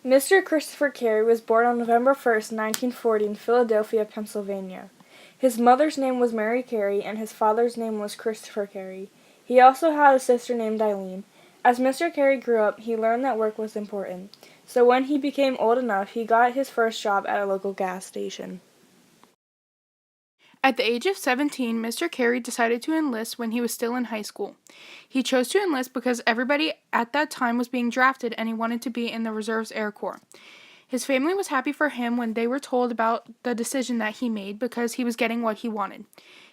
Mr. Christopher Carey was born on November 1st, 1940 in Philadelphia, Pennsylvania. His mother's name was Mary Carey and his father's name was Christopher Carey. He also had a sister named Eileen. As Mr. Carey grew up, he learned that work was important. So when he became old enough, he got his first job at a local gas station. At the age of 17, Mr. Carey decided to enlist when he was still in high school. He chose to enlist because everybody at that time was being drafted and he wanted to be in the Reserve's Air Corps. His family was happy for him when they were told about the decision that he made because he was getting what he wanted.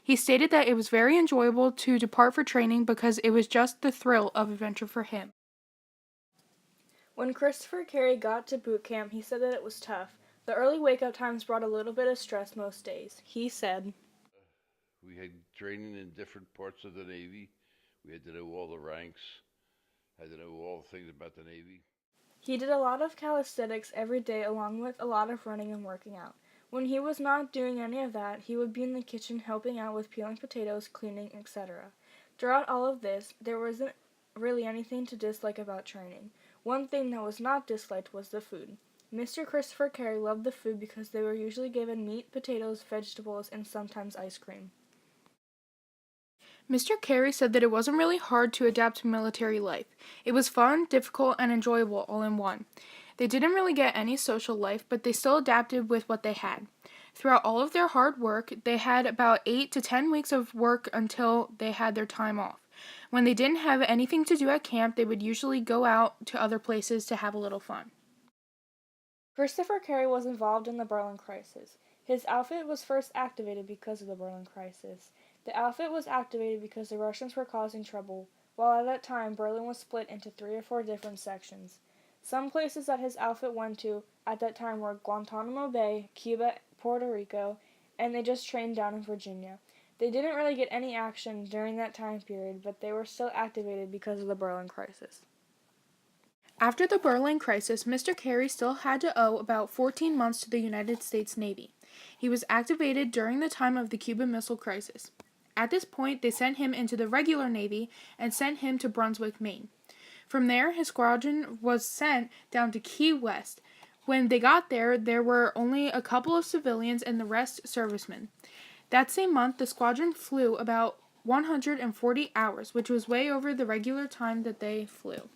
He stated that it was very enjoyable to depart for training because it was just the thrill of adventure for him. When Christopher Carey got to boot camp, he said that it was tough. The early wake-up times brought a little bit of stress most days. He said, We had training in different parts of the Navy. We had to know all the ranks, had to know all the things about the Navy. he did a lot of calisthenics every day along with a lot of running and working out. When he was not doing any of that, he would be in the kitchen helping out with peeling potatoes, cleaning, etc. Throughout all of this, there wasn't really anything to dislike about training. One thing that was not disliked was the food. Mr. Christopher Carey loved the food because they were usually given meat, potatoes, vegetables, and sometimes ice cream. Mr. Carey said that it wasn't really hard to adapt to military life. It was fun, difficult, and enjoyable all in one. They didn't really get any social life, but they still adapted with what they had. Throughout all of their hard work, they had about 8 to 10 weeks of work until they had their time off. When they didn't have anything to do at camp, they would usually go out to other places to have a little fun. Christopher Carey was involved in the Berlin Crisis. His outfit was first activated because of the Berlin Crisis. The outfit was activated because the Russians were causing trouble, while at that time Berlin was split into 3 or 4 different sections. Some places that his outfit went to at that time were Guantanamo Bay, Cuba, Puerto Rico, and they just trained down in Virginia. They didn't really get any action during that time period, but they were still activated because of the Berlin Crisis. After the Berlin crisis, Mr. Carey still had to owe about 14 months to the United States Navy. He was activated during the time of the Cuban Missile Crisis. At this point, they sent him into the regular Navy and sent him to Brunswick, Maine. From there, his squadron was sent down to Key West. When they got there, there were only a couple of civilians and the rest servicemen. That same month, the squadron flew about 140 hours, which was way over the regular time that they flew.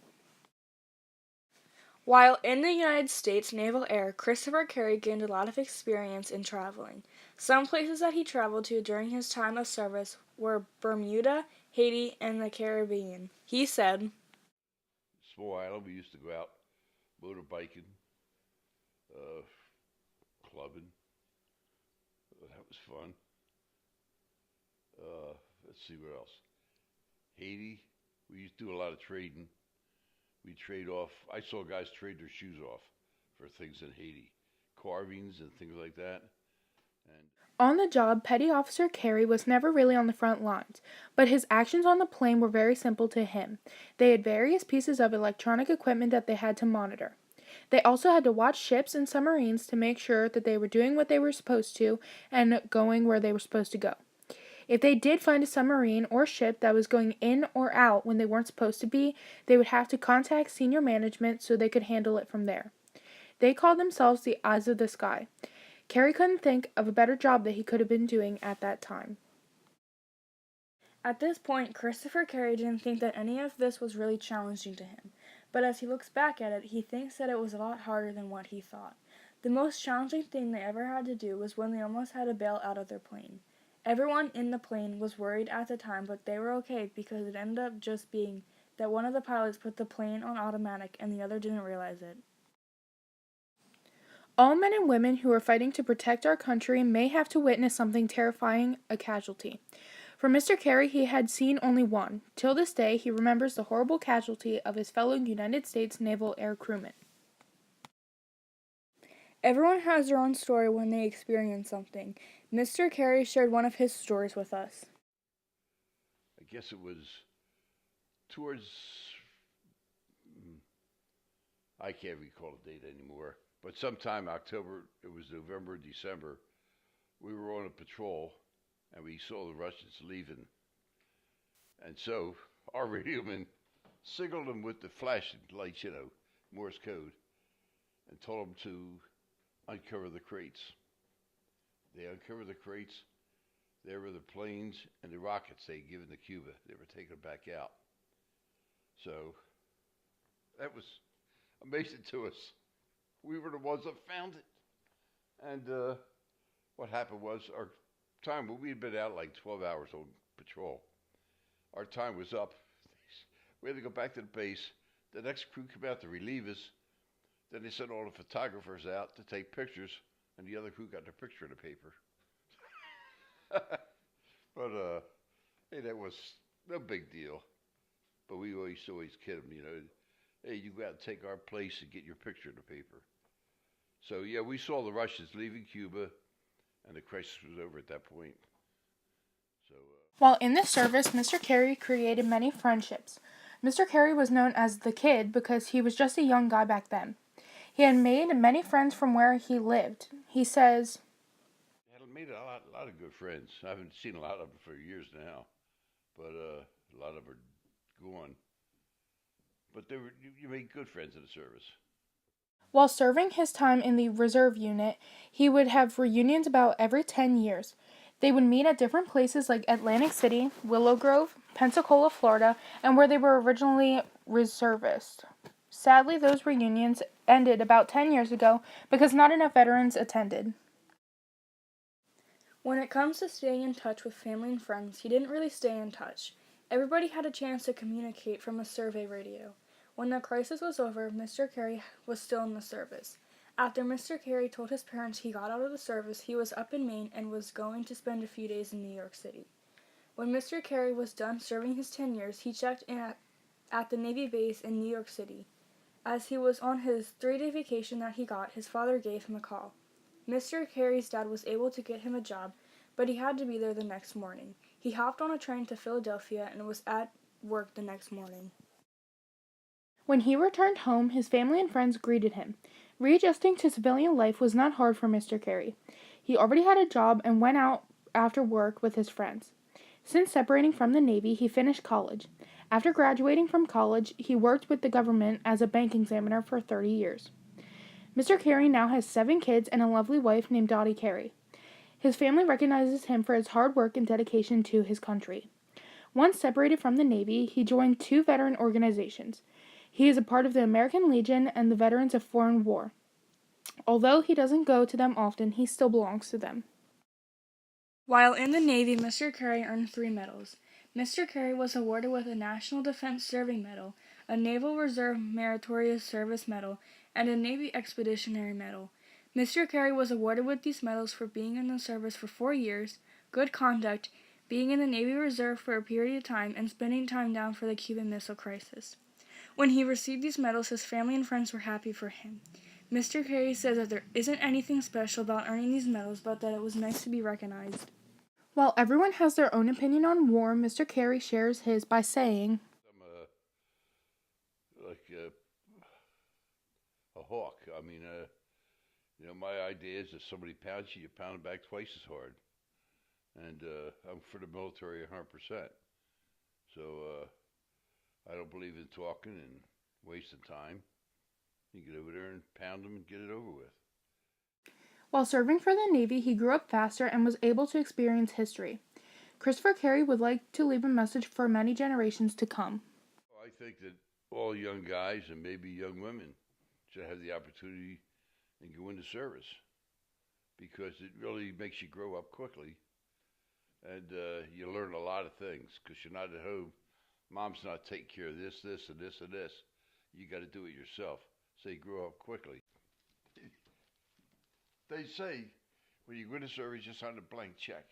While in the United States Naval Air, Christopher Carey gained a lot of experience in traveling. Some places that he traveled to during his time of service were Bermuda, Haiti, and the Caribbean. He said, Small island, we used to go out motorbiking, uh, clubbing. That was fun. Let's see what else. Haiti, we used to do a lot of trading. We trade off. I saw guys trade their shoes off for things in Haiti, carvings and things like that. And On the job, Petty Officer Carey was never really on the front lines, but his actions on the plane were very simple to him. They had various pieces of electronic equipment that they had to monitor. They also had to watch ships and submarines to make sure that they were doing what they were supposed to and going where they were supposed to go. If they did find a submarine or ship that was going in or out when they weren't supposed to be, they would have to contact senior management so they could handle it from there. They called themselves the Eyes of the Sky. Carey couldn't think of a better job that he could have been doing at that time. At this point, Christopher Carey didn't think that any of this was really challenging to him, but as he looks back at it, he thinks that it was a lot harder than what he thought. The most challenging thing they ever had to do was when they almost had to bail out of their plane. Everyone in the plane was worried at the time, but they were okay because it ended up just being that one of the pilots put the plane on automatic and the other didn't realize it. All men and women who are fighting to protect our country may have to witness something terrifying, a casualty. For Mr. Carey, he had seen only one. Till this day, he remembers the horrible casualty of his fellow United States Naval Air crewman. Everyone has their own story when they experience something. Mr. Carey shared one of his stories with us. I guess it was towards, I can't recall the date anymore, but sometime October, it was November, December, we were on a patrol and we saw the Russians leaving. And so our radioman signaled them with the flashing lights, Morse code. and told them to uncover the crates. They uncovered the crates. There were the planes and the rockets they had given to Cuba. They were taken back out. So that was amazing to us. We were the ones that found it. And what happened was our time, we had been out like 12 hours on patrol. Our time was up. We had to go back to the base. The next crew came out to relieve us. Then they sent all the photographers out to take pictures, and the other crew got their picture in the paper. But hey, that was no big deal. But we always kid them, hey, you got to take our place and get your picture in the paper. So yeah, we saw the Russians leaving Cuba, and the crisis was over at that point. So. While in the service, Mr. Carey created many friendships. Mr. Carey was known as the Kid because he was just a young guy back then. He had made many friends from where he lived. He says, I made a lot of good friends. I haven't seen a lot of them for years now, but a lot of them are gone. But you made good friends in the service. while serving his time in the reserve unit, he would have reunions about every 10 years. They would meet at different places like Atlantic City, Willow Grove, Pensacola, Florida, and where they were originally reservists. Sadly, those reunions ended about 10 years ago because not enough veterans attended. When it comes to staying in touch with family and friends, he didn't really stay in touch. Everybody had a chance to communicate from a survey radio. When the crisis was over, Mr. Carey was still in the service. After Mr. Carey told his parents he got out of the service, he was up in Maine and was going to spend a few days in New York City. When Mr. Carey was done serving his 10 years, he checked in at the Navy base in New York City. As he was on his 3-day vacation that he got, his father gave him a call. Mr. Carey's dad was able to get him a job, but he had to be there the next morning. He hopped on a train to Philadelphia and was at work the next morning. When he returned home, his family and friends greeted him. Readjusting to civilian life was not hard for Mr. Carey. He already had a job and went out after work with his friends. Since separating from the Navy, he finished college. After graduating from college, he worked with the government as a bank examiner for 30 years. Mr. Carey now has 7 kids and a lovely wife named Dottie Carey. His family recognizes him for his hard work and dedication to his country. Once separated from the Navy, he joined 2 veteran organizations. He is a part of the American Legion and the Veterans of Foreign War. Although he doesn't go to them often, he still belongs to them. While in the Navy, Mr. Carey earned 3 medals. Mr. Carey was awarded with a National Defense Serving Medal, a Naval Reserve Meritorious Service Medal, and a Navy Expeditionary Medal. Mr. Carey was awarded with these medals for being in the service for 4 years, good conduct, being in the Navy Reserve for a period of time, and spending time down for the Cuban Missile Crisis. When he received these medals, his family and friends were happy for him. Mr. Carey says that there isn't anything special about earning these medals, but that it was nice to be recognized. While everyone has their own opinion on war, Mr. Carey shares his by saying, I'm like a hawk. I mean, my idea is if somebody pounds you, you pound them back twice as hard. And I'm for the military 100%. So I don't believe in talking and wasting time. You get over there and pound them and get it over with. while serving for the Navy, he grew up faster and was able to experience history. Christopher Carey would like to leave a message for many generations to come. I think that all young guys and maybe young women should have the opportunity and go into service because it really makes you grow up quickly and you learn a lot of things because you're not at home. Mom's not taking care of this, this, and this, and this. You got to do it yourself. So you grow up quickly. They say when you go into service, you sign a blank check.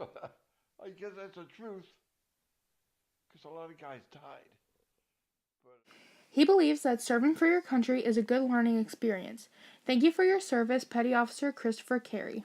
I guess that's the truth because a lot of guys died. He believes that serving for your country is a good learning experience. Thank you for your service, Petty Officer Christopher Carey.